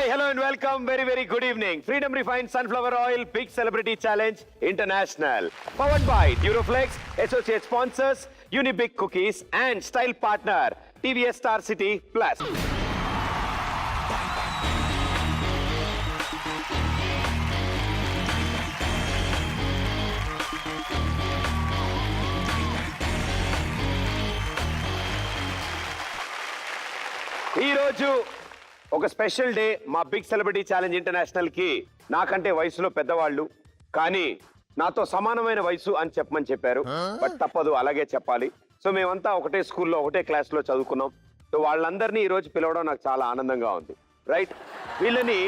Hi, hello and welcome. Very good evening. Freedom Refined Sunflower Oil Big Celebrity Challenge International. Powered by Duroflex, associate sponsors, Unibic Cookies and style partner, TVS Star City Plus. ఈ రోజు ఒక special day మా big celebrity challenge international కి నాకంటే వయసులో పెద్దవాళ్ళు కానీ నాతో సమానమైన వయసు అని చెప్పమని చెప్పారు. బట్ తప్పదు, అలాగే చెప్పాలి. సో మేమంతా ఒకటే స్కూల్లో ఒకటే క్లాస్ లో చదువుకున్నాం. సో వాళ్ళందరినీ ఈ రోజు పిలవడం నాకు చాలా ఆనందంగా ఉంది. రైట్, వీళ్ళని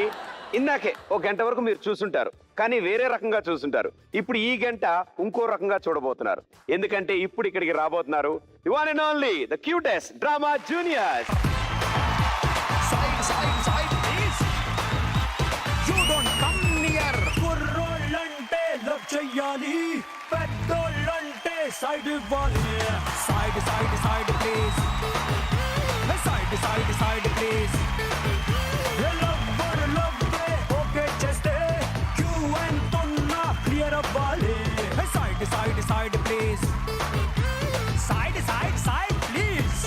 ఇందాకే ఒక గంట వరకు మీరు చూసుంటారు, కానీ వేరే రకంగా చూసుంటారు. ఇప్పుడు ఈ గంట ఇంకో రకంగా చూడబోతున్నారు. ఎందుకంటే ఇప్పుడు ఇక్కడికి రాబోతున్నారు the one and only the cutest drama juniors. Side, please. You don't come near. కుర్రోళ్ళంటే లవ్ చెయ్యాలి, పెద్దోళ్ళంటే సైడ్ ఇవ్వాలి. Side, please. Side, please. లవ్వే ఓకే చేస్తే క్యూ ఎంతున్నా క్లియర్ అవ్వాలి. Side, please. Side, please.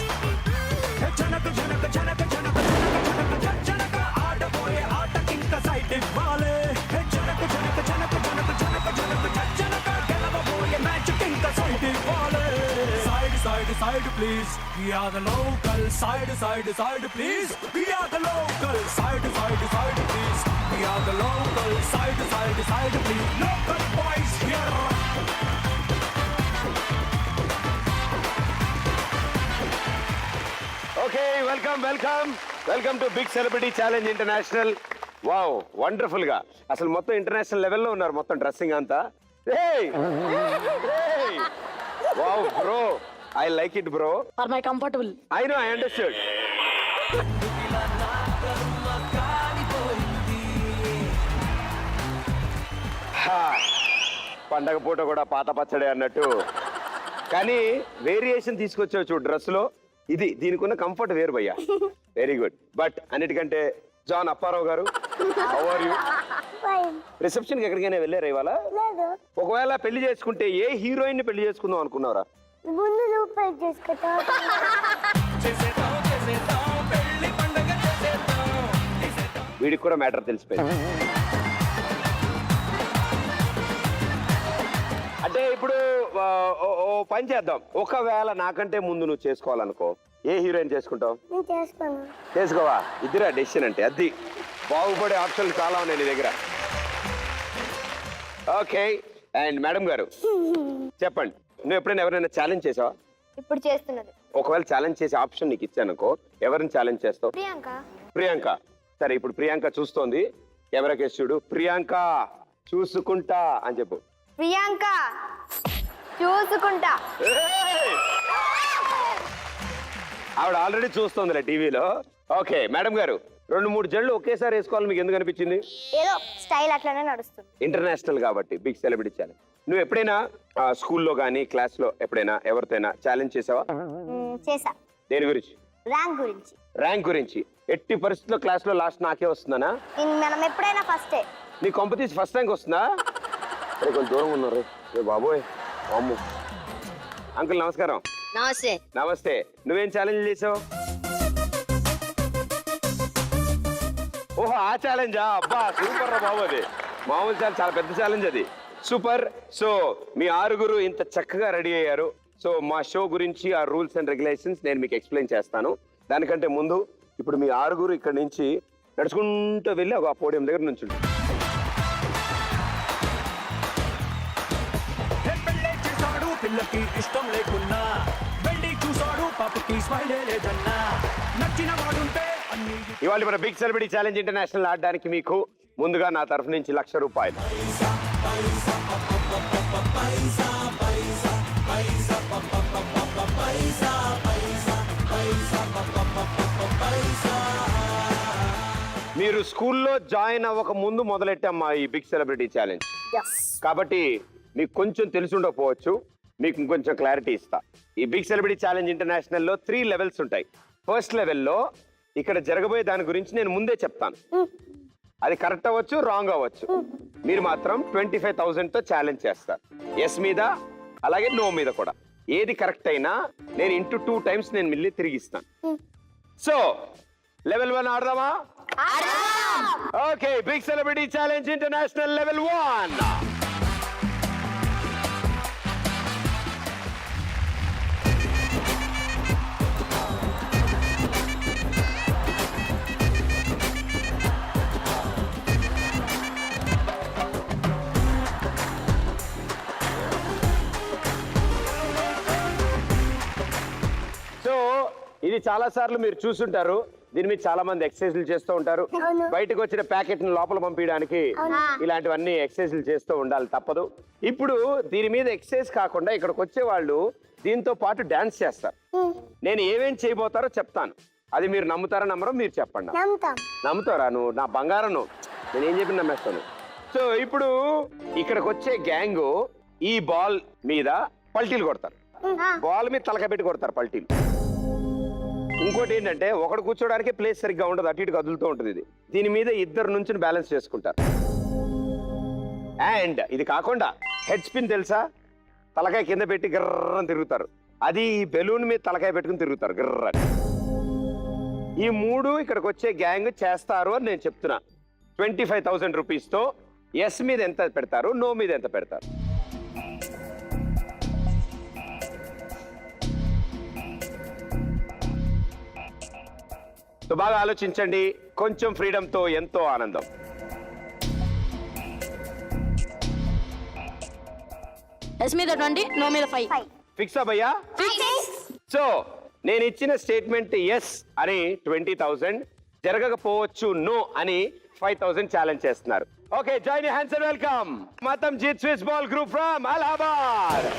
జనక ఆడబోయే ఆటకింక సైడ్ ఇవ్వాలి. జనక గెలవబోయే మ్యాచ్ కింక సైడ్ ఇవ్వాలి. Side, please. We are the local. Side, please. We are the local. Side, please. We are the local. Side, please. Local boys here. Okay, welcome to big celebrity challenge international. Wow, wonderful గా అసలు మొత్తం international లెవెల్లో ఉన్నారు మొత్తం dressing అంతా. Wow bro, I like it bro. For my comfortable. I know, I understood. పండగ పూట కూడా పాత పచ్చడే అన్నట్టు, కానీ వేరియేషన్ తీసుకొచ్చావు చూడు డ్రెస్ లో. ఇది దీనికి ఉన్న కంఫర్ట్ వేరు భయ్యా. Very good. బట్ అన్నిటికంటే జాన్ అప్పారావు గారు, హౌ ఆర్ యు? రిసెప్షన్ కి ఎక్కడికైనా వెళ్ళారా ఇవాళ? ఒకవేళ పెళ్లి చేసుకుంటే ఏ హీరోయిన్ ని పెళ్లి చేసుకుందాం అనుకున్నారా? వీడికి కూడా మ్యాటర్ తెలిసిపోయింది. అంటే ఇప్పుడు ఓ పని చేద్దాం. ఒకవేళ నాకంటే ముందు నువ్వు చేసుకోవాలనుకో, ఏ హీరోయిన్ చేసుకుంటావు? చేసుకోవా? ఇద్దరా డెసిషన్ అంటే? అది బాగుపడే ఆప్షన్లు చాలా ఉన్నాయి నీ దగ్గర. ఓకే, అండ్ మేడం గారు చెప్పండి, నువ్వు ఎప్పుడైనా ఎవరైనా ఛాలెంజ్ చేసావా? ఇప్పుడు చేస్తున్నది. ఒకవేళ ఛాలెంజ్ చేసే ఆప్షన్ నీకు ఇచ్చానుకో, ఎవరిని ఛాలెంజ్ చేస్తావు? ప్రియాంక. సరే, ఇప్పుడు ప్రియాంక చూస్తోంది, కెమెరా కేసు చూడు. ప్రియాంక చూసుకుంటా అని చెప్పు. ప్రియాంక చూసుకుంటా. ఆవిడ ఆల్రెడీ చూస్తోందిలే టీవీలో. ఓకే మేడం గారు, 2-3 జళ్ళు ఒకేసారి వేసుకోవాలి మీకు ఎందుకు అనిపించింది? ఏదో స్టైల్ అట్లానే నడుస్తుంది. ఇంటర్నేషనల్ కాబట్టి బిగ్ సెలబ్రిటీ ఛాలెంజ్. నువ్వు ఎప్పుడైనా స్కూల్లో కానీ క్లాస్ లో ఎప్పుడైనా ఎవరితోనా ఛాలెంజ్ చేసావా? చేసా. దేని గురించి? ర్యాంక్ గురించి. ఎట్టి పరిస్థితుల్లో క్లాస్ లో లాస్ట్ నాకే వస్తుందనా? మనం ఎప్పుడైనా ఫస్టే. నీ కాంపిటీషన్ ఫస్ట్ ర్యాంక్ వస్తుందా? కొంచెం దూరం ఉన్నారు బాబోయ్. అమ్ము. అంకుల్ నమస్కారం. నమస్తే. నువ్వేం ఛాలెంజ్ చేసావు? ఓహో, ఆ ఛాలెంజా? అబ్బా సూపర్ రా బాబు, అది మామూలు ఛాలెంజ్, చాలా పెద్ద ఛాలెంజ్ అది. సూపర్. సో మీ 6 ఇంత చక్కగా రెడీ అయ్యారు. సో మా షో గురించి ఆ రూల్స్ అండ్ రెగ్యులేషన్స్ నేను మీకు ఎక్స్ప్లెయిన్ చేస్తాను. దానికంటే ముందు ఇప్పుడు మీ 6 ఇక్కడ నుంచి నడుచుకుంటూ వెళ్ళి ఆ పోడియం దగ్గర నుంచి పిల్లకి ఇష్టం లేకున్నా వెళ్ళి చూసాడు, పాపకి స్మైల్ లేదన్నా, నచ్చిన వాడుంటే అన్ని. ఇవాళ మన బిగ్ సెలబ్రిటీ ఛాలెంజ్ ఇంటర్నేషనల్ ఆడడానికి మీకు ముందుగా నా తరఫు నుంచి ₹1,00,000. మీరు స్కూల్లో జాయిన్ అవ్వక ముందు మొదలెట్టామ్మా ఈ బిగ్ సెలబ్రిటీ ఛాలెంజ్. కాబట్టి మీకు కొంచెం తెలిసి ఉండకపోవచ్చు, మీకు ఇంకొంచెం క్లారిటీ ఇస్తా. ఈ బిగ్ సెలబ్రిటీ ఛాలెంజ్ ఇంటర్నేషనల్ లో 3 లెవెల్స్ ఉంటాయి. ఫస్ట్ లెవెల్లో ఇక్కడ జరగబోయే దాని గురించి నేను ముందే చెప్తాను. అది కరెక్ట్ అవ్వచ్చు, రాంగ్ అవ్వచ్చు. మీరు మాత్రం 25,000 తో ఛాలెంజ్ చేస్తారు. ఎస్ మీద అలాగే నో మీద కూడా. ఏది కరెక్ట్ అయినా నేను ఇంటూ 2 times నేను మిల్లి తిరిగిస్తాను. సో లెవెల్ 1 ఆడదామా? Okay, big celebrity challenge international level 1. ఇది చాలా సార్లు మీరు చూసుంటారు. దీని మీద చాలా మంది ఎక్సర్సైజ్లు చేస్తూ ఉంటారు. బయటకు వచ్చిన ప్యాకెట్ ని లోపల పంపించడానికి ఇలాంటివన్నీ ఎక్సర్సైజ్లు చేస్తూ ఉండాలి, తప్పదు. ఇప్పుడు దీని మీద ఎక్సర్సైజ్ కాకుండా ఇక్కడికి వచ్చే వాళ్ళు దీంతో పాటు డాన్స్ చేస్తారు. నేను ఏమేం చేయబోతారో చెప్తాను. అది మీరు నమ్ముతారా నమ్మరో మీరు చెప్పండి. నమ్ముతారా? నువ్వు నా బంగారం, నేను ఏం చెప్పి నమ్మేస్తాను. సో ఇప్పుడు ఇక్కడికి వచ్చే గ్యాంగ్ ఈ బాల్ మీద పల్టీలు కొడతారు. బాల్ మీద తలకాయ పెట్టి కొడతారు పల్టీలు. ఇంకోటి ఏంటంటే ఒకడు కూర్చోడానికి ప్లేస్ సరిగ్గా ఉండదు, అటు ఇటు కదులుతూ ఉంటుంది. ఇది దీని మీద ఇద్దరు నుంచి బ్యాలెన్స్ చేసుకుంటారు. అండ్ ఇది కాకుండా హెడ్ స్పిన్ తెలుసా? తలకాయ కింద పెట్టి గిర్రని తిరుగుతారు. అది బెలూన్ మీద తలకాయ పెట్టుకుని తిరుగుతారు గిర్రని. ఈ 3 ఇక్కడికి వచ్చే గ్యాంగ్ చేస్తారు అని నేను చెప్తున్నా. 25,000 రూపీస్తో ఎస్ మీద ఎంత పెడతారు, నో మీద ఎంత పెడతారు? సో బాగా ఆలోచించండి. కొంచెం ఫ్రీడమ్తో ఎంతో ఆనందం. ఎస్ మీద 20, నో మీద 5. ఫిక్స్ అయ్యా? సో నేను ఇచ్చిన స్టేట్మెంట్ ఎస్ అని 20,000, జరగకపోవచ్చు నో అని 5,000 ఛాలెంజ్ చేస్తున్నారు. Okay, join your hands and welcome Matanjeet Swiss ball group from Allahabad.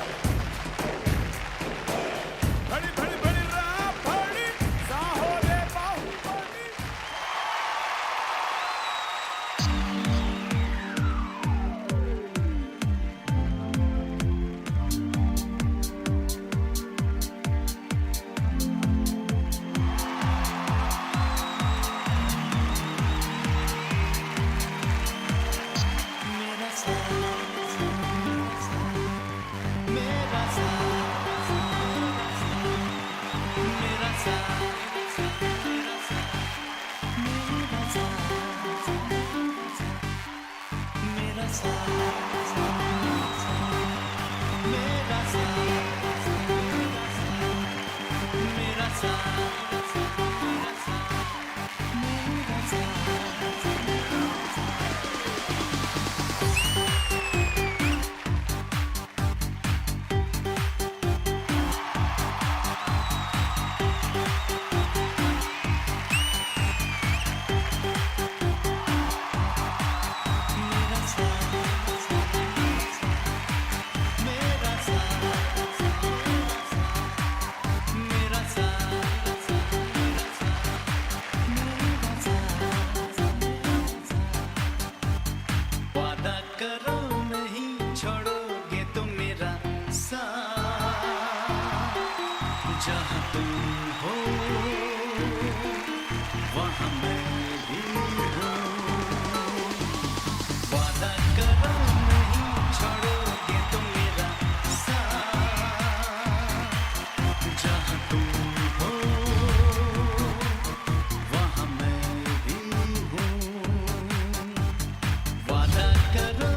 जहाँ तुम हो वहाँ मैं भी हूँ। वादा करो नहीं छोड़ोगे तुम मेरा साथ। जहाँ तुम हो वहाँ मैं भी हूँ। वादा करो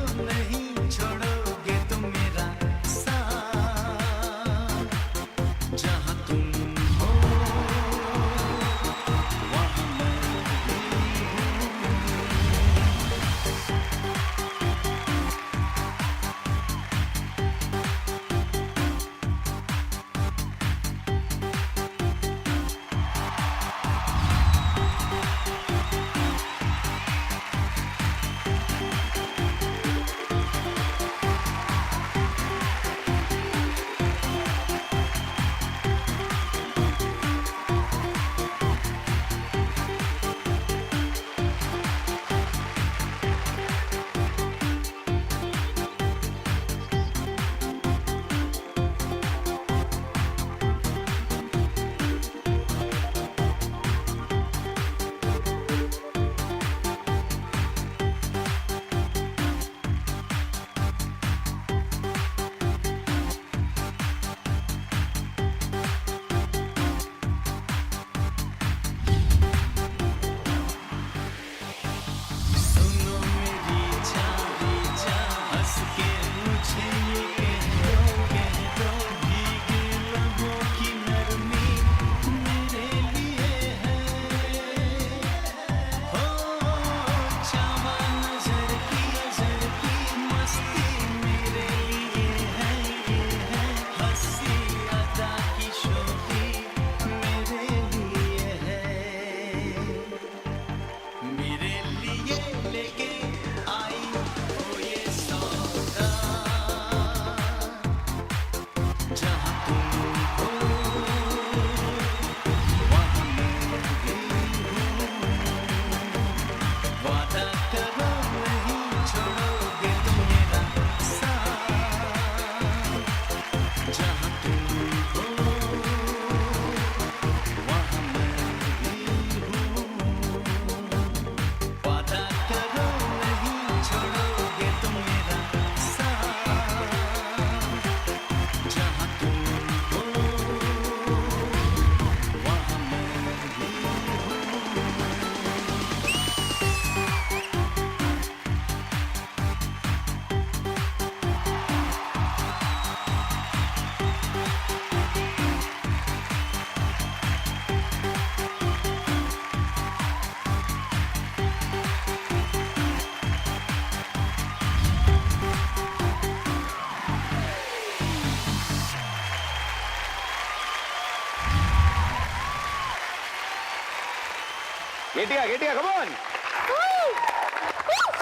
గట్టిగా గట్టిగా కమాన్.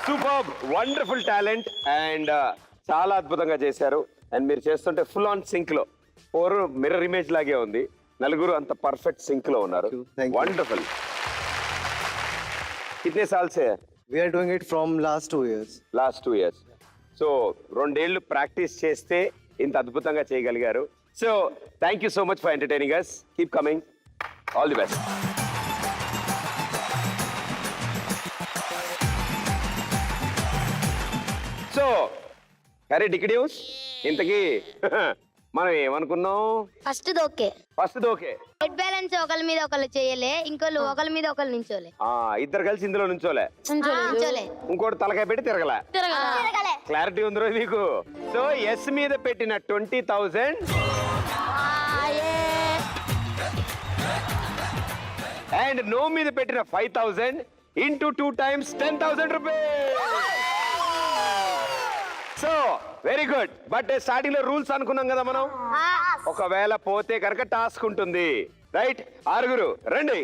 సూపర్ వండర్ఫుల్ టాలెంట్ అండ్ చాలా అద్భుతంగా చేశారు. అండ్ మీరు చేస్తుంటే ఫుల్ ఆన్ సింక్ లో మిర్రర్ ఇమేజ్ లాగే ఉంది. నలుగురు అంత పర్ఫెక్ట్ సింక్ లో ఉన్నారు. Thank you. వండర్ఫుల్. कितने साल से है? We are doing it from last 2 years. Last 2 years. So 2 ఏళ్ళు ప్రాక్టీస్ చేస్తే ఇంత అద్భుతంగా చేయగలిగారు. So thank you so much for entertaining us. Keep coming. All the best. So అరే టికెట్ న్యూస్ ఇంతకీ మనం ఏమనుకున్నాం? ఫస్ట్ దోకే ఫస్ట్ దోకే హెడ్ బ్యాలెన్స్ ఒకరి మీద ఒకరు చేయలే, ఇంకోళ్ళు ఒకరి మీద ఒకరు నించోలే. ఇద్దరు కలిసి ఇందులో నుంచోలే, నించోలే ఇంకోటి తలకాయ పెట్టి తిరగలే. తిరగలే. క్లారిటీ ఉందిరో మీకు? సో ఎస్ మీద పెట్టిన 20,000 అండ్ నో మీద పెట్టిన 5,000 into 2 times 10,000 rupees. So very good. But starting లో రూల్స్ అనుకున్నాం కదా మనం. ఒకవేళ పోతే కనుక టాస్క్ ఉంటుంది. రైట్, 6 రండి.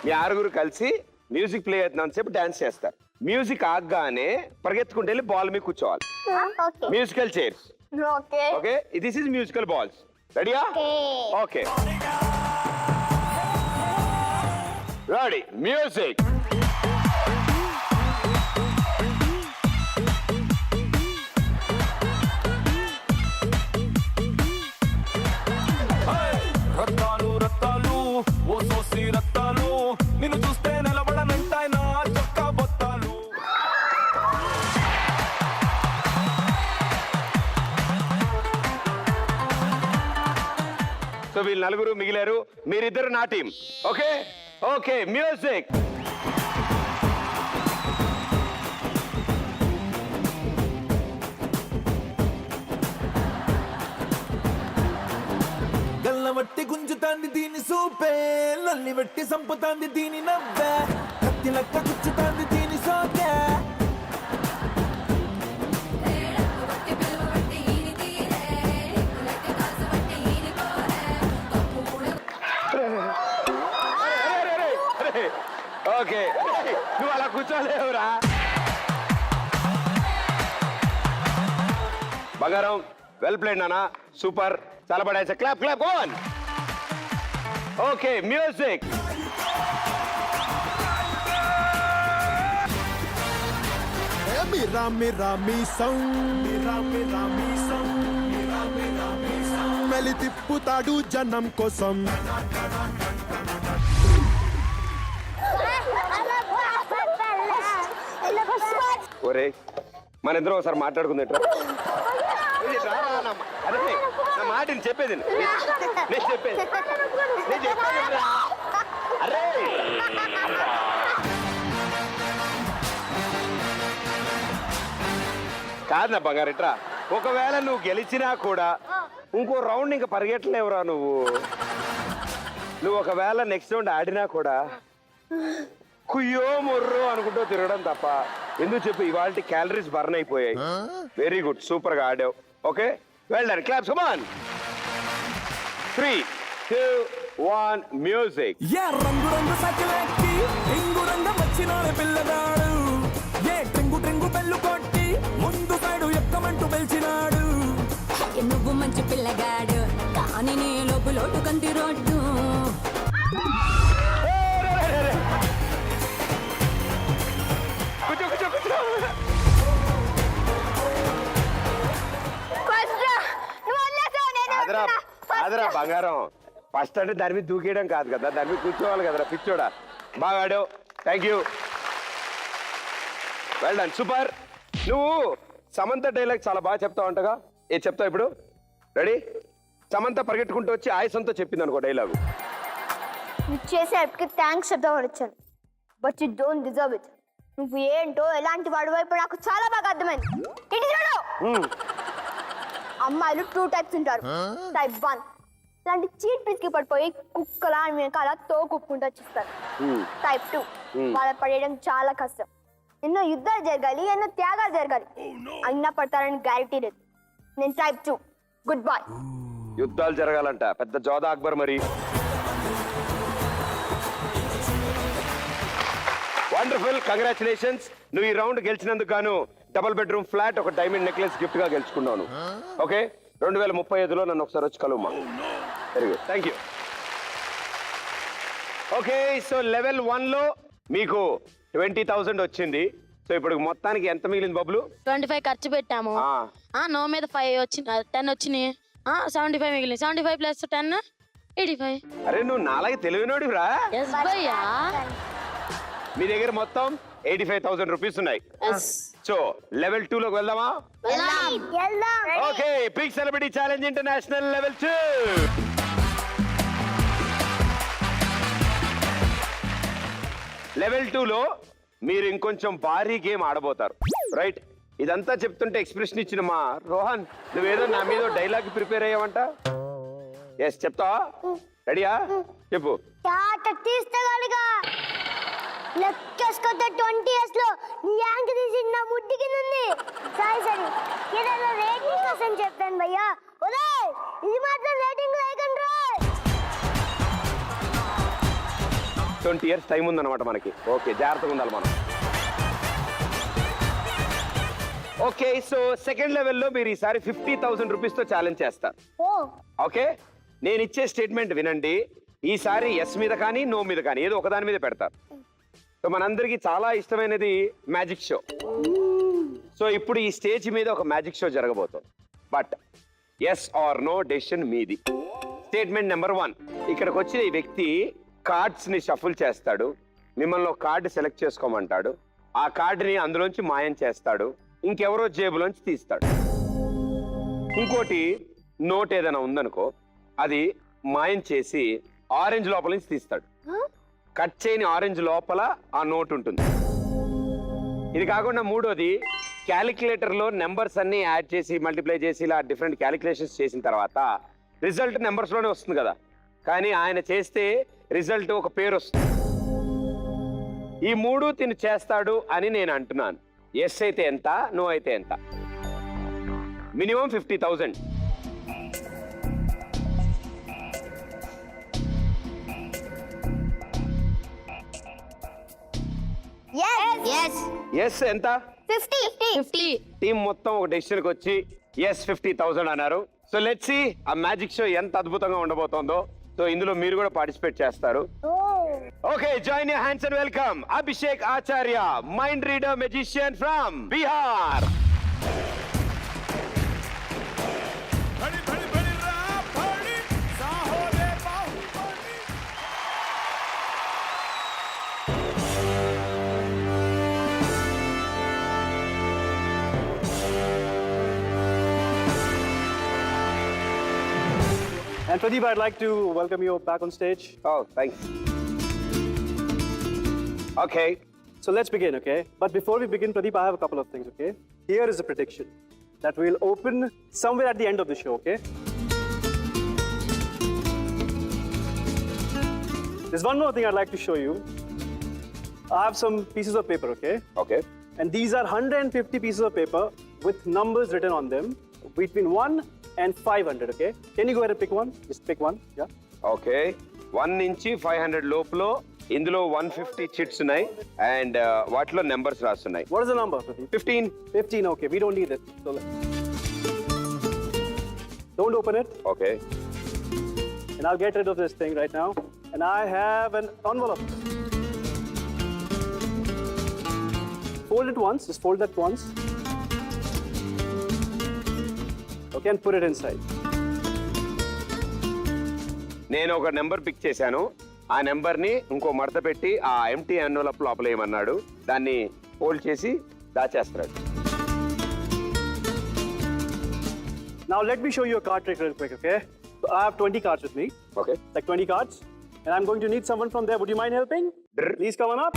మీ 6 కలిసి మ్యూజిక్ ప్లే అవుతున్నంత సేపు డాన్స్ చేస్తారు. మ్యూజిక్ ఆగగానే పరిగెత్తుకుంటూ వెళ్ళి బాల్ మీద కూర్చోవాలి. Musical chairs. Okay okay, this is musical balls. రెడీయా? Okay, ready, music. Rattalu Rattalu ఓ సోసి రత్తాలు, నిన్ను చూస్తే నిలబడనంటాయి నా చొక్కా బొత్తాలు. సో వీళ్ళు 4 మిగిలారు, మీరిద్దరు నా టీం. Okay okay, music. గల్లవట్టి గుంజుతాంది దీని సూపే, లల్లి వెట్టి సంపుతాంది దీని నవ్వే, కత్తి లెక్క గుచ్చుతాంది దీని సోకే. ఓకే, నువ్వు అలా కూర్చోలేవురా. బంగారం, వెల్ ప్లేడ్ నానా, సూపర్, చాలా పడాయి. Clap clap on. Okay, music. मेरा मेरा మీసం, मेरा मेरा మీసం, मेरा मेरा మీసం, మెలి తిప్పుతాడు జనం కోసం. ఒరే, మన ఇద్దరం ఒకసారి మాట్లాడుకుందేట్రా. అరే నా మాటని చెప్పేది నేను చెప్పేది రా. అరే కాదు నా బంగారు, ఇట్రా. ఒకవేళ నువ్వు గెలిచినా కూడా ఇంకో రౌండ్ ఇంకా పరిగెట్టలేవురా నువ్వు. నువ్వు ఒకవేళ నెక్స్ట్ రౌండ్ ఆడినా కూడా కుయ్యో మొర్రో అనుకుంటూ తిరగడం తప్ప ఎందుకు చెప్పు. ఇవాళ క్యాలరీస్ బర్న్ అయిపోయాయి. వెరీ గుడ్, సూపర్ గా ఆడావు. Okay, well done. Claps, come on. 3, 2, 1 music. ఏ రంగు రంగు సకిలెక్కి రింగు రంగం వచ్చినాడు పిల్లగాడు, ఏ ట్రింగు ట్రింగు బెల్లు కొట్టి ముందు సైడు ఎక్కమంటూ పిలిచినాడు. నువ్వు మంచి పిల్లగాడు కానీ నీ లోపు లోటు కంది రోడ్డు. కూర్చో కూర్చో కూర్చో. అదరా అదరా బంగారం, ఫస్ట్ అంటే దాని మీద దూకేయడం కాదు కదా, దాని మీద కూర్చోవాలి కదరా పిచ్చోడా. బాగా ఆడావు, thank you, well done, super. నువ్వు సమంత డైలాగ్ చాలా బాగా చెప్తావు అంటగా. ఏ చెప్తావు ఇప్పుడు? రెడీ? సమంత పరిగెట్టుకుంటూ వచ్చి ఆయుసంతో చెప్పింది అనుకో డైలాగు. నువ్వు చేసే హెల్ప్కి థ్యాంక్స్ చెప్దామని వచ్చాను, but you don't deserve it. నువ్వు ఏంటో ఎలాంటి వాడు వైపు నాకు చాలా బాగా అర్థమైంది. ఇటు చూడు, అమ్మాయిలు 2 types ఉంటారు. టైప్ 1 ఇలాంటి చీట్ పిసికి పడిపోయి కుక్కలా వెనకాల తోకుప్పుకుంటూ వచ్చిస్తారు. టైప్ 2 వాళ్ళ పడేయడం చాలా కష్టం. ఎన్నో యుద్ధాలు జరగాలి, ఎన్నో త్యాగాలు జరగాలి, అయినా పడతారని గ్యారెంటీ లేదు. నేను టైప్ 2. Good bye. యుద్ధాలు జరగాలంట, పెద్ద జోధా అక్బర్ మరి. Wonderful, congratulations. నువ్వు ఈ రౌండ్ గెలిచినందుకు గాను డబుల్ బెడ్రూమ్ ఫ్లాట్, ఒక డైమండ్ నెక్లెస్ గిఫ్ట్ గా గెలుచుకున్నాను. ఓకే, 2035లో నన్ను ఒకసారి వచ్చి కలువమ్మా. Very good, thank you. Okay, so level 1లో మీకు 20,000 వచ్చింది. సో ఇప్పుడు మొత్తానికి ఎంత మిగిలింది బబ్లు? 25 ఖర్చు పెట్టాము. నో మీద 5 వచ్చింది, 10 వచ్చినాయి. 75 మిగిలింది. 75 ప్లస్ 10 85. అరే నువ్వు నాలాగే తెలివినోడిరా. ఎస్ భయ్యా. మీ దగ్గర మొత్తం 85,000 రూపీస్ ఉన్నాయి. సో లెవెల్ 2లోకి వెళ్దామా? Okay, big celebrity challenge international level 2. Level 2లో మీరు ఇంకొంచెం భారీ గేమ్ ఆడబోతారు, రైట్? ఇదంతా చెప్తుంటే ఎక్స్ప్రెషన్ ఇచ్చిన మా రోహన్, నువ్వేదో నా మీద డైలాగ్ ప్రిపేర్ అయ్యావంట. ఎస్, చెప్తావా? రెడీయా? చెప్పు. తీస్తగాలిగా లెక్కేసుకుంటే 20 years లో నీ యాంక్ తీసి నా ముడ్డి కింద ఉంది. సరే ఏదో రేటింగ్ కోసం చెప్పాను భయ్యా. ఒరే ఇది మాత్రం రేటింగ్ లేకండి. 20 years టైం ఉందన్నమాట మనకి. ఓకే, జాగ్రత్తగా ఉండాలి మనం. ఓకే, సో సెకండ్ లెవెల్లో మీరు ఈసారి 50,000 రూపీస్తో ఛాలెంజ్ చేస్తారు. ఓకే, నేను ఇచ్చే స్టేట్మెంట్ వినండి. ఈసారి ఎస్ మీద కానీ నో మీద కానీ ఏదో ఒకదాని మీద పెడతారు. సో మనందరికీ చాలా ఇష్టమైనది మ్యాజిక్ షో. సో ఇప్పుడు ఈ స్టేజ్ మీద ఒక మ్యాజిక్ షో జరగబోతుంది. But yes or no decision మీది. స్టేట్మెంట్ నెంబర్ 1, ఇక్కడికి వచ్చిన ఈ వ్యక్తి కార్డ్స్ ని షఫుల్ చేస్తాడు. మిమ్మల్ని ఒక కార్డు సెలెక్ట్ చేసుకోమంటాడు. ఆ కార్డుని అందులోంచి మాయం చేస్తాడు. ఇంకెవరో జేబులోంచి తీస్తాడు. ఇంకోటి నోట్ ఏదైనా ఉందనుకో, అది మాయం చేసి ఆరెంజ్ లోపల నుంచి తీస్తాడు. కట్ చేయని ఆరెంజ్ లోపల ఆ నోట్ ఉంటుంది. ఇది కాకుండా మూడోది, క్యాలిక్యులేటర్ లో నెంబర్స్ అన్ని యాడ్ చేసి మల్టిప్లై చేసి ఇలా డిఫరెంట్ క్యాలిక్యులేషన్స్ చేసిన తర్వాత రిజల్ట్ నెంబర్స్ లోనే వస్తుంది కదా, కానీ ఆయన చేస్తే రిజల్ట్ ఒక పేరు వస్తుంది. ఈ మూడు తిని చేస్తాడు అని నేను అంటున్నాను. ఎస్ అయితే ఎంత, నో అయితే ఎంత? మినిమం 50,000. ఎస్ ఎంత? 50. టీం మొత్తం ఒక డెసిషన్కి వచ్చి ఎస్ 50,000 అన్నారు. సో లెట్స్ సీ ఆ మ్యాజిక్ షో ఎంత అద్భుతంగా ఉండబోతోందో. సో ఇందులో మీరు కూడా పార్టిసిపేట్ చేస్తారు. Okay, join your hands and welcome Abhishek Acharya, mind reader magician from Bihar. And Pradeep, I'd like to welcome you back on stage. Oh, thanks. Okay. So let's begin, okay? But before we begin, Pradeep, I have a couple of things, okay? Here is a prediction that we'll open somewhere at the end of the show, okay? There's one more thing I'd like to show you. I have some pieces of paper, okay? Okay. And these are 150 pieces of paper with numbers written on them between 1 and 500, okay? Can you go ahead and pick one? Just pick one, yeah? Okay. 1 నుంచి 500 లోపల ఇందులో 150 chits ఉన్నాయి and వాటిలో numbers రాస్తున్నాయి. What is the number, Pradeep? 15. 15, okay. We don't need it. So don't open it. Okay. And I'll get rid of this thing right now. And I have an envelope. Fold it once. Just fold that once. Okay, and put it inside. నేను ఒక number pick చేశాను. ఆ number ని ఇంకో మడత పెట్టి ఆ empty envelope లోపల ఏమన్నాడు దాన్ని ఫోల్డ్ చేసి దాచేస్తాడు. Now let me show you a card trick real quick, okay? So I have 20 cards with me. Okay. Like 20 cards. And I'm going to need someone from there. Would you mind helping? Please come on up.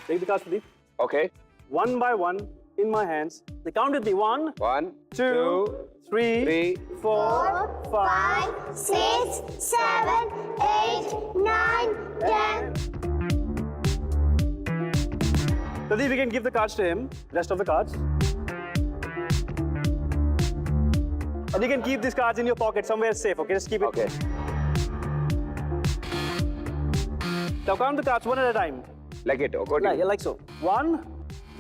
Take the cards, Pradeep. Okay. One by one in my hands. The count with me. 1, 1, 2, 3, 4, 5, 6, 7, 8, 9, 10. Pradeep, we can give the cards to him. Rest of the cards. And you can keep these cards in your pocket somewhere safe, okay? Just keep it. Okay. Now count the cards one at a time. Like it. Okay. Like so. 1,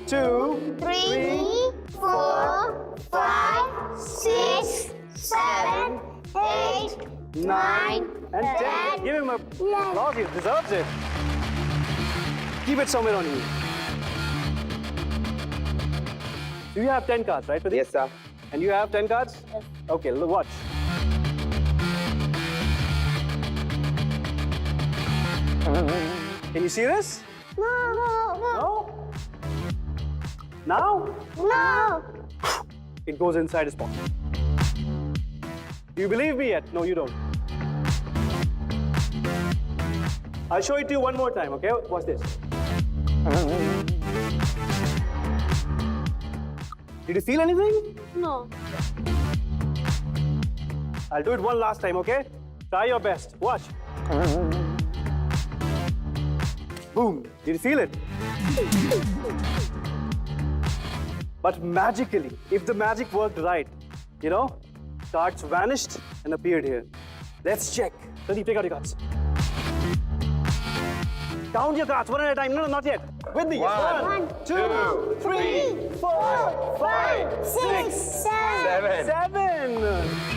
2, 3, 4, 5, 6, 7, 8, 9, and 10. Give him a applause. He deserves it. Keep it somewhere on you. Do you have 10 cards, right, Pradeep? Yes, sir. And you have 10 cards? Yes. Okay, look, watch. Can you see this? No? Now? No. It goes inside his pocket. Do you believe me yet? No, you don't. I'll show it to you one more time, okay? Watch this. Did you feel anything? No. I'll do it one last time, okay? Try your best. Watch. Boom. Did you feel it? But magically, if the magic worked right, you know, cards vanished and appeared here. Let's check. Pradeep, take out your cards. Count your cards one at a time. No, not yet. With me. 1, 2, 3, 4, 5, 6, 7. 7.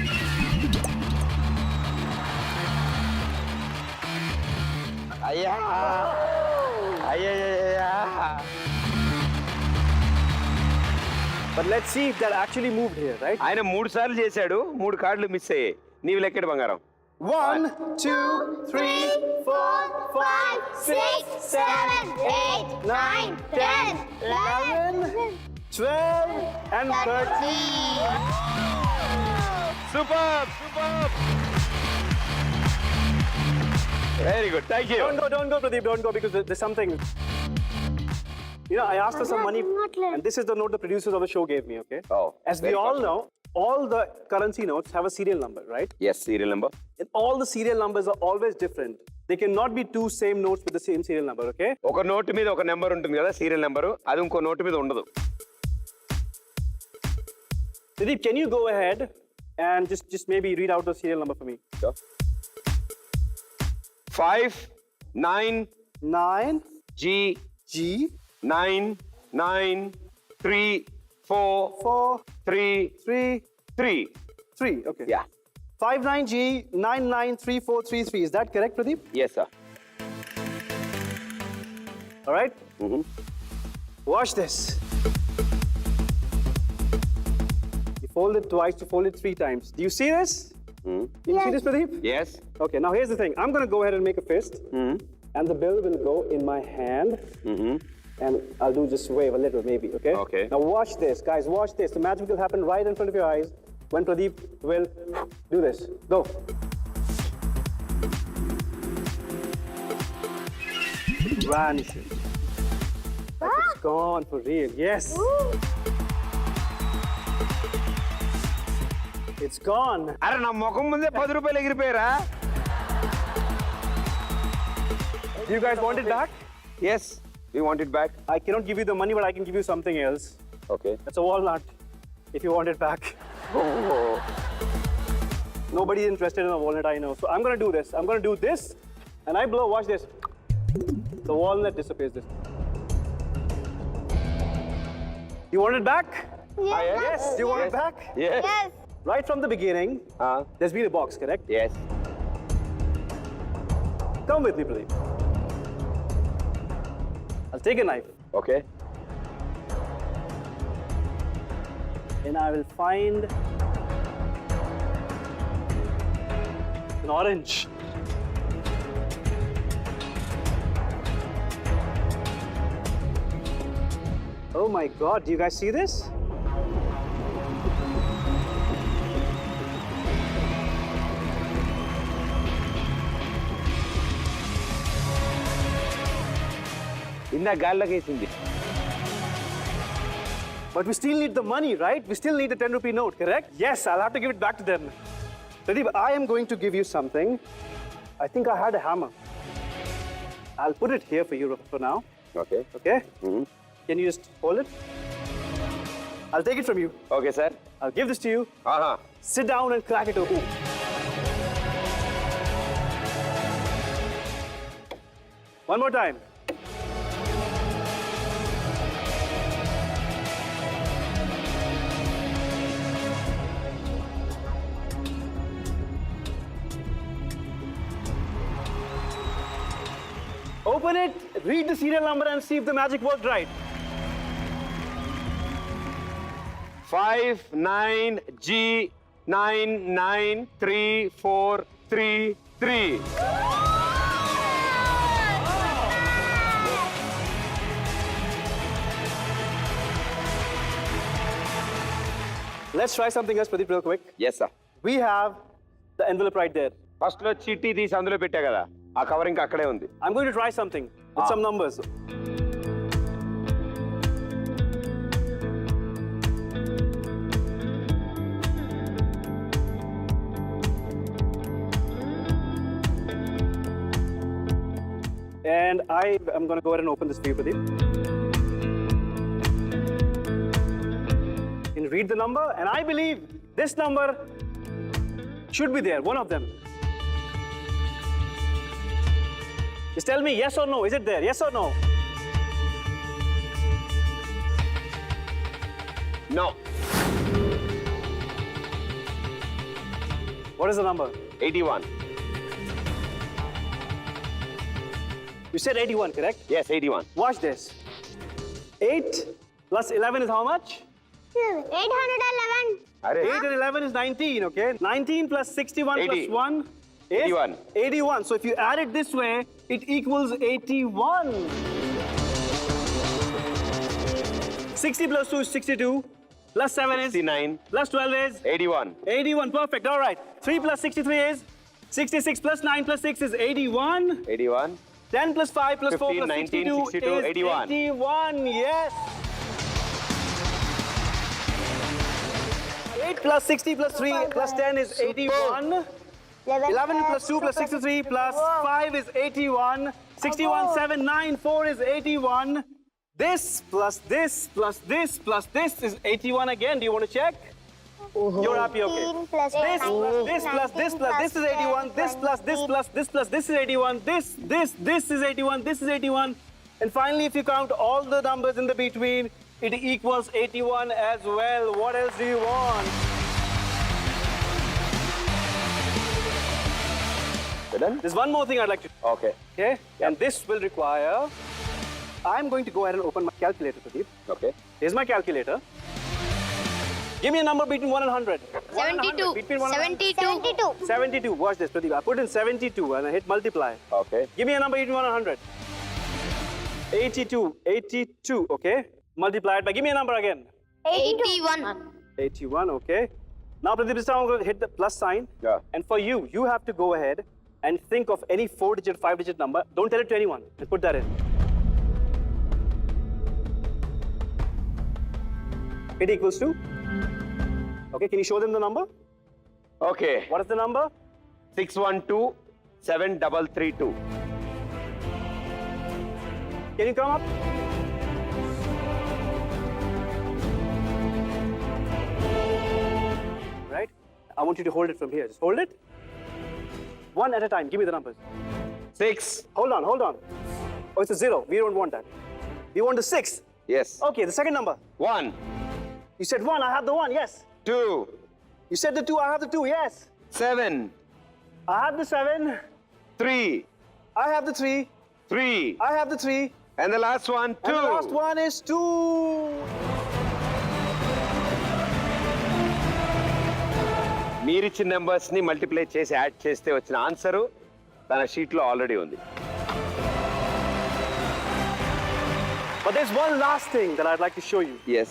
But let's see if that actually moved here, right? ఆయన 3 సార్లు చేశాడు 3 కార్డులు miss అయ్యాయి నీవు లెక్కడు బంగారం 1, 2, 3, 4, 5, 6, 7, 8, 9, 10, 11, 12, and 13. Super very good thank you Don't go, Pradeep, don't go because there's something. You know, I asked for some money, and this is the note the producers of the show gave me, okay? Oh, As we very all good. know, all the currency notes have a serial number, right? Yes serial number And all the serial numbers are always different. They cannot be two same notes with the same serial number, okay? ఒక note మీద ఒక number ఉంటుంది కదా serial number అది ఇంకో note మీద ఉండదు Pradeep, can you go ahead and just maybe read out the serial number for me? 5 9 9, G G, 9 9 3 4 4, 3 3, 3 3, okay. Yeah 59G, 993433. Is that correct, Pradeep? Yes sir All right? Watch this. You fold it twice, you fold it 3 times. Do you see this? Can you see this, Pradeep? Yes Okay, now here's the thing. I'm going to go ahead and make a fist. And the bill will go in my hand. And I'll do just wave a little, maybe, okay? Okay. Now watch this, guys. Watch this. The magic will happen right in front of your eyes when Pradeep will do this. Go. Vanishes. Like it's gone for real. Yes. It's gone. అరే నా ముఖం ముందే 10 రూపాయలు ఎగిరిపోయారా Do you guys want it back? Yes we want it back I cannot give you the money, but I can give you something else. Okay That's a walnut. If you want it back. Nobody's interested in a walnut, I know. So I'm gonna do this. I'm gonna do this, and I blow. Watch this. The walnut disappears. This. You want it back? Yes. You want it back? yes Yes. Right from the beginning, there's been a box, correct? yes Come with me, Pradeep. I'll take a knife, okay and I will find an orange. Oh my God, do you guys see this? ఇందా గాల్లోకి వేసింది But we still need the money, right? We still need a 10 rupee note, correct? Yes, I'll have to give it back to them. Pradeep, I am going to give you something. I think I had a hammer. I'll put it here for you for now, okay okay? Can you just hold it? I'll take it from you. Okay sir. I'll give this to you. ఆహా. Sit down and crack it open. One more time. Open it, read the serial number and see if the magic worked right. 59G993433. Let's try something else, Pradeep, real quick. Yes sir. We have the envelope right there. First లో చీటీ తీసి అందులో పెట్టా కదా, ఆ cover ఇంకా అక్కడే ఉంది. I'm going to try something with some numbers. And I am going to go ahead and open this for you, Pradeep. And read the number, and I believe this number should be there, one of them. Just tell me yes or no. Is it there? Yes or no? No. What is the number? 81. You said 81, correct? Yes, 81. Watch this. 8 plus 11 is how much? 811. అరే 8 and 11 is 19, okay? 19 plus 61 80. plus 1 is 81. 81. So if you add it this way, it equals 81. 60 plus 2 is 62. Plus 7 is 69. plus 12 is 81. 81. Perfect. All right. 3 plus 63 is 66 plus 9 plus 6 is 81. 81. 10 plus 5 plus 4 15, plus 19, 62 62, is 81. 81. Yes. 8 plus 60 plus 3 plus 10 is 81. 11 plus 2 plus 63 plus 5 is 81. 61, 7, 9, 4 is 81. This plus this plus this plus this is 81 again. Do you want to check? You're happy, okay. 15 plus This plus this plus this plus this is 81. This plus this plus this plus this is 81. This is 81. This is 81. And finally, if you count all the numbers in the between, it equals 81 as well. What else do you want? You done? There's one more thing I'd like to do. Okay. Okay? And this will require. I'm going to go ahead and open my calculator, Pradeep. Okay. Here's my calculator. Give me a number between 1 and 100. 1 and 100. 72. Between 1 and 100. 72. 72. Watch this, Pradeep. I put in 72 and I hit multiply. Okay. Give me a number between 1 and 100. 82. 82. Okay. Multiply it by. Give me a number again. 81. 81. Okay. Now, Pradeep, this time I'm going to hit the plus sign. Yeah. And for you, you have to go ahead and think of any 4-digit, 5-digit number. Don't tell it to anyone. And put that in. It equals to. Okay, can you show them the number? Okay. What is the number? 612-7332. Can you come up? Right? I want you to hold it from here. Just hold it. One at a time. Give me the numbers. 6. Hold on, hold on. Oh, it's a 0. We don't want that. We want the 6. Yes. Okay, the second number. 1. You said 1. I have the 1. Yes. 2. You said the 2. I have the 2. Yes. 7. I have the 7. 3. I have the 3. 3. I have the 3. And the last one, 2. And the last one is 2. మీరిచ్చిన numbers ని multiply చేసి add చేస్తే వచ్చిన answer తన sheet లో already ఉంది. But there's one last thing that I'd like to show you. Yes.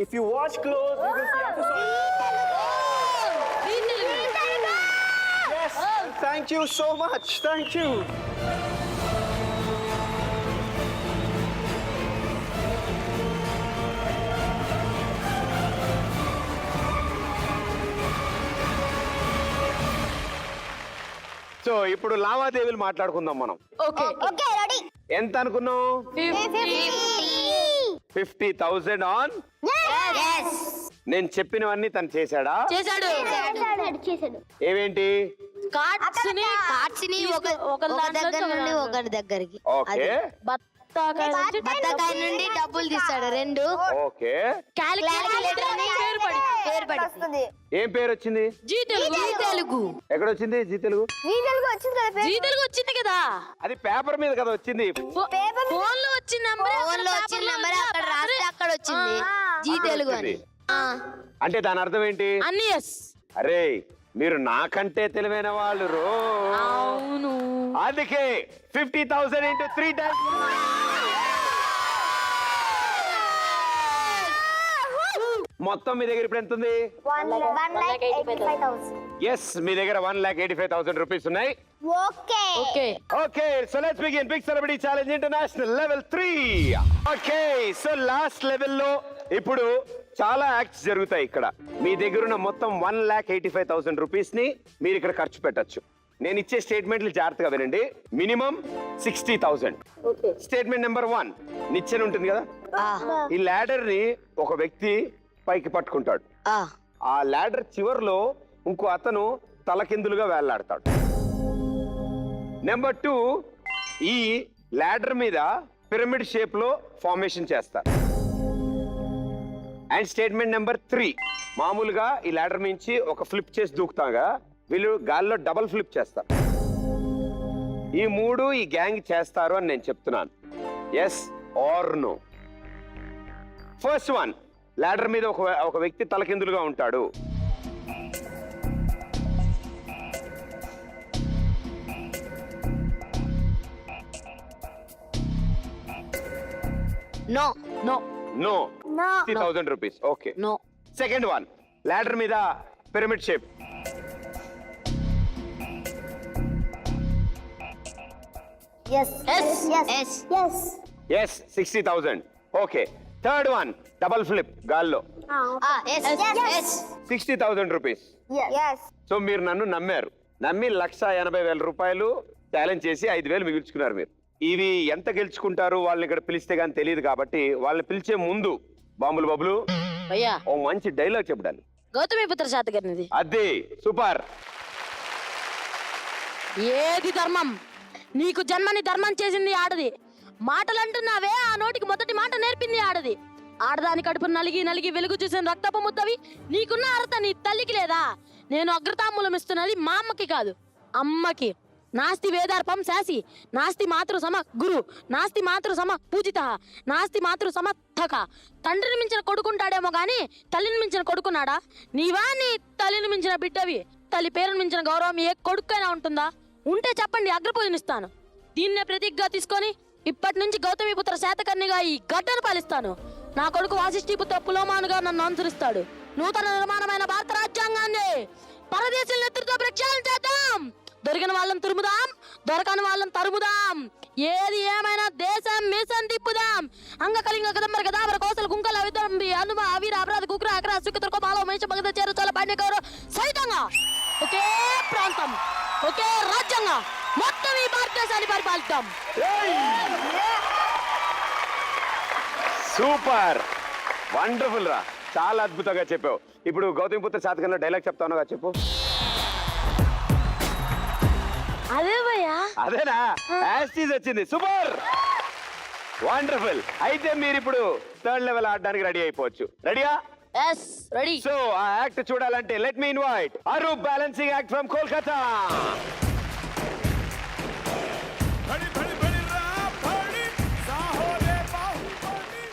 If you watch close, you will see. I'm so sorry. Yes. Thank you so much. Thank you. So ఇప్పుడు లావాదేవీలు మాట్లాడుకుందాం మనం. Okay okay ready ఎంత అనుకున్నావు? 50,000 on. నేను చెప్పినవన్నీ తను చేశాడా? చేశాడు. చేశాడు ఏవేంటి? కార్డ్స్ ని ఒక దగ్గర నుండి ఒకరి దగ్గరికి ఓకే బత్తాకాయ నుంచి బత్తాకాయ నుండి డబ్బులు తీస్తాడు 2 ఓకే. క్యాలిక్యులేటర్ అని పేరు పడి వస్తుంది ఏం పేరు వచ్చింది? జీ తెలుగు. తెలుగు ఎక్కడ వచ్చింది? జీ తెలుగు. ఈ తెలుగు వచ్చింది కదా జీ తెలుగు వచ్చింది కదా, అది పేపర్ మీద కదా వచ్చింది. ఫోన్ లో వచ్చిన నంబర్, ఫోన్ లో వచ్చిన నెంబర్ అక్కడ రాస్తే అక్కడ వచ్చింది జీ తెలుగు అని. అంటే దాని అర్థం ఏంటి? అన్ని ఎస్. అరే మీరు నాకంటే తెలివైన వాళ్ళు రో. అవును. అందుకే 50,000 into 3 times. మొత్తం మీ దగ్గర ఇప్పుడు ఎంత ఉంది? 1,85,000. ఎస్, మీ దగ్గర 1,85,000 రూపీస్ ఉన్నాయి. Okay okay okay, so let's begin big celebrity challenge international level 3. Okay, so last లెవెల్లో ఇప్పుడు చాలా యాక్ట్స్ జరుగుతాయి ఇక్కడ. మీ దగ్గర ఉన్న మొత్తం 1,85,000 రూపీస్ ని మీరు ఇక్కడ ఖర్చు పెట్టచ్చు. నేను ఇచ్చే స్టేట్మెంట్లు జాగ్రత్తగా వినండి. మినిమం 60,000. స్టేట్మెంట్ నెంబర్ 1, నిచ్చెన ఉంటుంది కదా, ఈ ల్యాడర్ ని ఒక వ్యక్తి పైకి పట్టుకుంటాడు. ఆ ల్యాడర్ చివర్లో ఇంకో అతను తలకిందులుగా వేలాడతాడు. నెంబర్ 2, ఈ ల్యాడర్ మీద పిరమిడ్ షేప్ లో ఫార్మేషన్ చేస్తారు. అండ్ స్టేట్మెంట్ నెంబర్ 3, మామూలుగా ఈ ల్యాడర్ మించి ఒక ఫ్లిప్ చేసి దూకుతాగా, వీళ్ళు గాల్లో డబల్ ఫ్లిప్ చేస్తారు. ఈ 3 ఈ గ్యాంగ్ చేస్తారు అని నేను చెప్తున్నాను. Yes or no? First one, ladder మీద ఒక వ్యక్తి తలకిందులుగా ఉంటాడు. No no no. No. 60,000 rupees. Okay. No second one, ladder మీద pyramid shape. yes yes. Yes yes yes, 60,000. Okay. Third one, double flip గాల్లో, yes yes 60,000 rupees. yes so మీరు నన్ను నమ్మారు. నమ్మి 1,80,000 రూపాయలు ఛాలెంజ్ చేసి 5,000 మిగుల్చుకున్నారు మీరు. ఇవి ఎంత గెలుచుకుంటారు వాళ్ళని ఇక్కడ పిలిస్తే గానీ తెలియదు కాబట్టి వాళ్ళని పిలిచే ముందు బాంబులు బబులు భయ్యా ఓ మంచి డైలాగ్ చెప్పడాలి. గౌతమిపుత్ర శాతకర్ణిది. అదే సూపర్. ఏది ధర్మం? నీకు జన్మని ధర్మం చేసింది ఆడది. మాటలు అంటున్నావే, ఆ నోటికి మొదటి మాట నేర్పింది ఆడది. ఆడదాని కడుపు నలిగి నలిగి వెలుగు చూసిన రక్తపు ముద్దవి నీకున్న అర్హత నీ తల్లికి లేదా? నేను అగ్రతాంబూలం ఇస్తున్నది మా అమ్మకి కాదు, అమ్మకి. నాస్తి వేదార్పం శాసి, నాస్తి మాతృ సమ గురు, నాస్తి మాతృ సమ పూజిత, నాస్తి మాతృ సమర్థక. తండ్రిని మించిన కొడుకుంటాడేమో గాని తల్లిని మించిన కొడుకున్నాడా? నీవా నీ తల్లిని మించిన బిడ్డవి? తల్లి పేరును మించిన గౌరవం ఏ కొడుకైనా ఉంటుందా? ఉంటే చెప్పండి, అగ్రపూజనిస్తాను. దీన్నే ప్రతిజ్ఞగా తీసుకొని ఇప్పటి నుంచి గౌతమిపుత్ర శాతకర్ణిగా ఈ గడ్డను పాలిస్తాను. నా కొడుకు వాసిష్ఠీపుత్ర పులోమానుగా నన్ను అనుసరిస్తాడు. నూతన నిర్మాణమైన భారత రాజ్యాంగాన్ని పరదేశం నేతృత్వ ప్రక్షాళన చేద్దాం. దొరికిన వాళ్ళని తురుముదాం, దొరకని వాళ్ళని తరుముదాం. ఏది ఏమైనా దేశం మీసం తిప్పుదాం. అంగకలింగ కదంబర గదాబర కోసల కుంకల వితంబి అనుమ అవీర అపరాధ కుక్ర అక్ర సుఖితర్కో బాలో మహిష భగత చేరు చాలా పాండ్యకౌరు సైతంగా ఒకే ప్రాంతం, ఒకే రాజ్యంగా మొత్తం ఈ భారతదేశాన్ని పరిపాలిద్దాం. సూపర్, వండర్ఫుల్ రా, చాలా అద్భుతంగా చెప్పావు. ఇప్పుడు గౌతమిపుత్ర శాతకర్ణిలో డైలాగ్ చెప్తానుగా, చెప్పు. అదే భయ్యా, అదేనా? యాస్టీస్ వచ్చింది. Super, wonderful. అయితే మీరు ఇప్పుడు థర్డ్ లెవెల్ ఆడడానికి రెడీ అయిపోవచ్చు. రెడీయా? Yes ready. సో ఆ యాక్ట్ చూడాలంటే let me invite Arup balancing act from Kolkata. Ready, ready, ready, rap, party. Sahole Bahubali.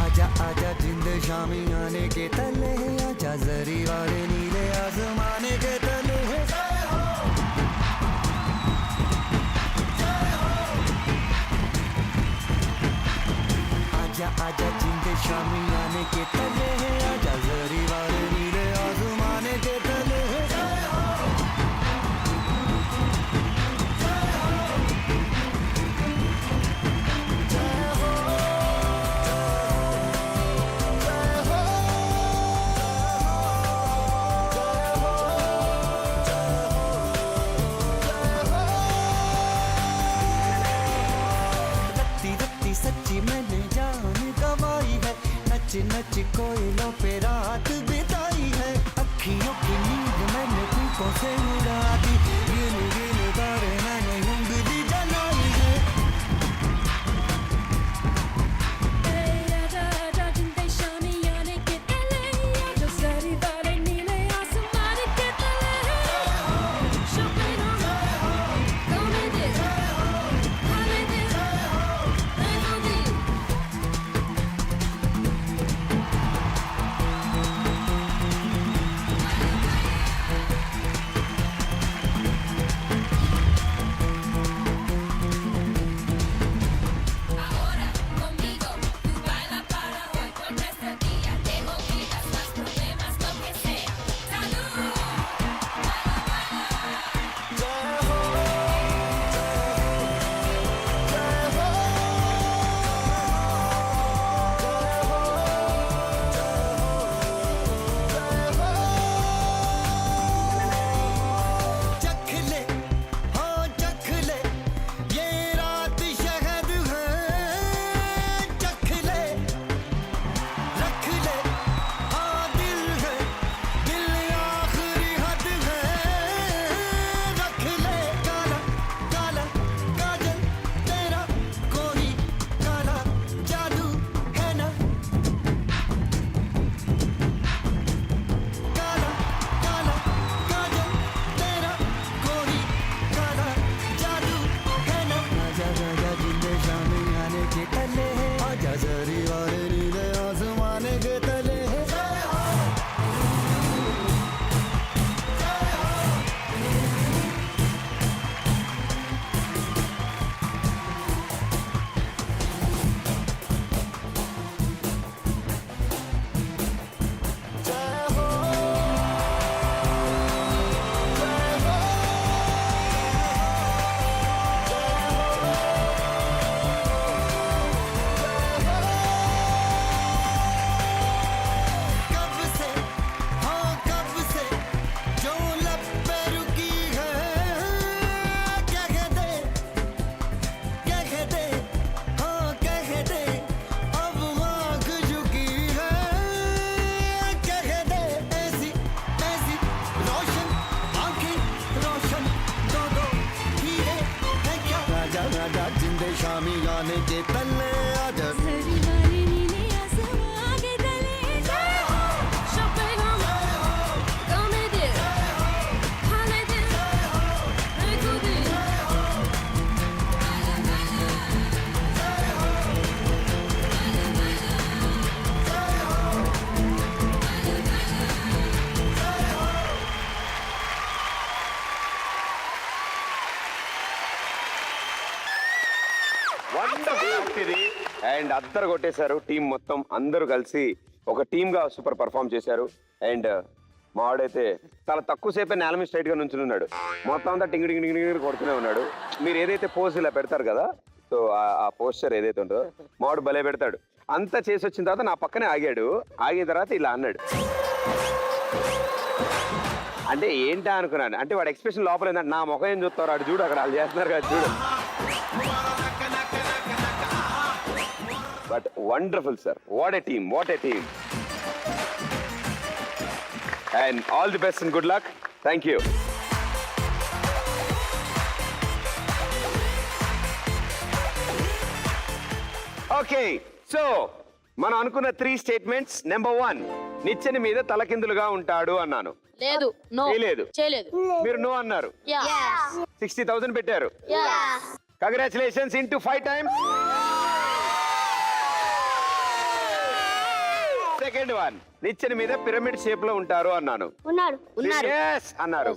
आजा आजा जिंद शामी आने के तले, आजा जरी वाले नीले आसमाने के तले। आजा जिंदे शामी आने के तले है आजा जरी वाले नीले आसमाने के तले है सच्ची मैंने जान गवाई है नच नच कोयलों पे रात बिताई है अखियों की नींद मैंने तुमको से उड़ा दी गिन गिन तारे मैंने उंगली जलाई है आजा आजा जिंदे शामी आने के तले आजा सारी वाले नीले आसमान के तले शोपेना come this hale this चख ले हाँ चख ले ये रात शहद है चख ले रख ले हाँ दिल है दिल आखिरी हद है रख ले काला काला काजल तेरा कोई काला जादू है ना काला काला काजल तेरा कोई काला जादू है ना आजा आजा जिंदे शामी आने के तले है आजा जरी वाले नीले आसमाने के तले है कब से हाँ कब से जो लब पे रुकी है कह दे हाँ कह दे अब आँख झुकी है कह दे ऐसी ऐसी रोशन आंखें रोशन दो हीरे है क्या राजा राजा जिंदे शामी गाने के तले आजा सारी वाले नीले आसमान के तले शोपेना come this hale this देखो this వండర్ఫుల్ ఇది అండ్ అందరు కొట్టేశారు టీం మొత్తం అందరూ కలిసి ఒక టీమ్ గా సూపర్ పర్ఫామ్ చేశారు అండ్ మావాడైతే చాలా తక్కువ సేపే నేల మీద స్ట్రైట్ గా నుంచుని ఉన్నాడు మొత్తం అంతా టింగి టింగి టింగి టింగి కొడుతూనే ఉన్నాడు మీరు ఏదైతే పోజ్ ఇలా పెడతారు కదా సో ఆ పోస్చర్ ఏదైతే ఉంటుందో మావాడు భలే పెడతాడు అంతా చేసి వచ్చిన తర్వాత నా పక్కనే ఆగాడు ఆగిన తర్వాత ఇలా అన్నాడు అంటే ఏంటా అనుకున్నాను అంటే వాడు ఎక్స్ప్రెషన్ లోపల ఏంటంటే నా ముఖం ఏం చూస్తారు అటు చూడు అక్కడ వాళ్ళు చేస్తున్నారు కదా చూడు but wonderful sir what a team and all the best and good luck thank you okay so మనం అనుకున్న 3 స్టేట్మెంట్స్ నెంబర్ 1 నిచ్చెన మీద తలకిందులుగా ఉంటాడు అన్నాను లేదు నో చేయలేదు. చేయలేదు మీరు నో అన్నారు యా 60,000 పెట్టారు yeah congratulations into 5 times second one నిచ్చెన మీద పిరమిడ్ షేప్ లో ఉంటారు అన్నాను ఉన్నారు Yes అన్నారు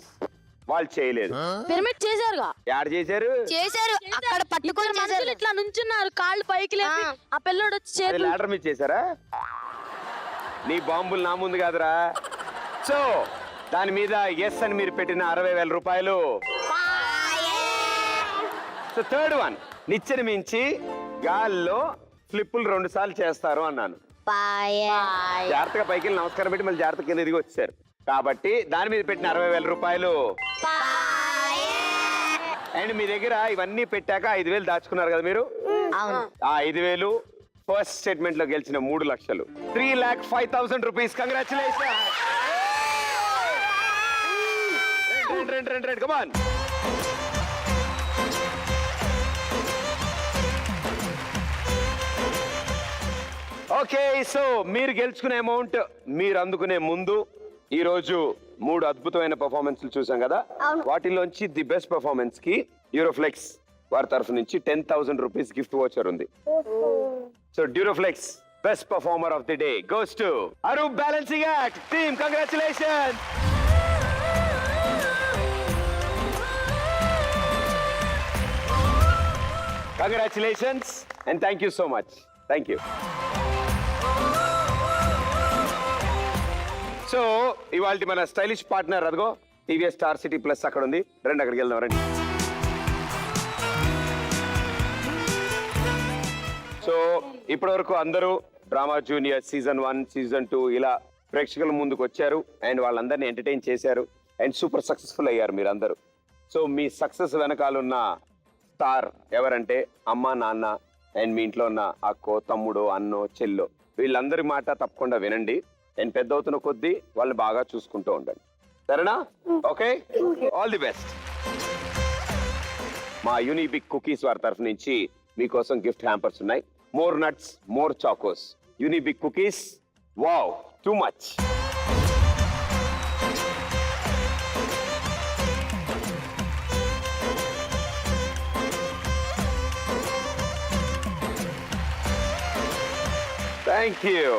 వాళ్ళు చేయలేదు. పిరమిడ్ చేశారుగా. యాడ్ చేశారు. చేశారు అక్కడ పట్టుకొని ఇద్దరు మనుషులు చేశారు ఇట్లా నుంచున్నారు, కాళ్ళు పైకి లేపి ఆ పిల్లోడు వచ్చి అది చేతులు లాడర్ మీద చేశారా? నీ బాంబులు నా ముందు కాదురా. సో దాని మీద ఎస్ అని మీరు పెట్టిన 60,000 రూపాయలు. సో థర్డ్ వన్, నిచ్చెన మించి గాల్లో ఫ్లిప్పులు 2 సార్లు చేస్తారు అన్నాను. జాగ్రత్తగా పైకి వెళ్ళి నమస్కారం పెట్టి మళ్ళీ జాగ్రత్త కింద దిగి వచ్చారు కాబట్టి దాని మీద పెట్టిన 60,000 రూపాయలు. అండ్ మీ దగ్గర ఇవన్నీ పెట్టాక 5,000 దాచుకున్నారు కదా మీరు. ఆ 5,000 ఫస్ట్ స్టేట్మెంట్ లో గెలిచిన 3 లక్షలు, 3,05,000 రూపీస్. కంగ్రాచులేషన్. రండి కమాన్. ఓకే, సో మీరు గెలుచుకునే అమౌంట్ మీరు అందుకునే ముందు ఈ రోజు 3 అద్భుతమైన పర్ఫార్మెన్స్లు చూసాం కదా. వాటిలోంచి ది బెస్ట్ పర్ఫార్మెన్స్ కి డ్యూరోఫ్లెక్స్ వారి తరఫు నుంచి 10,000 రూపీస్ గిఫ్ట్ వోచర్ ఉంది. So Duroflex best performer of the day goes to Arup balancing act team. Congratulation. Congratulations and thank you so much. Thank you. So ఇవాళ మన స్టైలిష్ పార్ట్నర్ అదిగో టీవీఎస్ స్టార్ సిటీ ప్లస్ అక్కడ ఉంది. రండి అక్కడికి వెళ్దాం రండి. సో ఇప్పటి వరకు అందరూ డ్రామా జూనియర్ సీజన్ 1 సీజన్ 2 ఇలా ప్రేక్షకుల ముందుకు వచ్చారు అండ్ వాళ్ళందరినీ ఎంటర్టైన్ చేశారు అండ్ సూపర్ సక్సెస్ఫుల్ అయ్యారు మీరందరూ. సో మీ సక్సెస్ వెనకాలన్న స్టార్ ఎవరంటే అమ్మ నాన్న అండ్ మీ ఇంట్లో ఉన్న అక్కో తమ్ముడు అన్నో చెల్లో వీళ్ళందరి మాట తప్పకుండా వినండి. అండ్ పెద్ద అవుతున్న కొద్దీ వాళ్ళు బాగా చూసుకుంటూ ఉండండి. సరేనా? Okay, all the best. మా యూనిబిక్ కుకీస్ వారి తరఫు నుంచి మీకోసం గిఫ్ట్ హ్యాంపర్స్ ఉన్నాయి. More nuts, more Chocos. Unibic cookies, wow, too much. Thank you.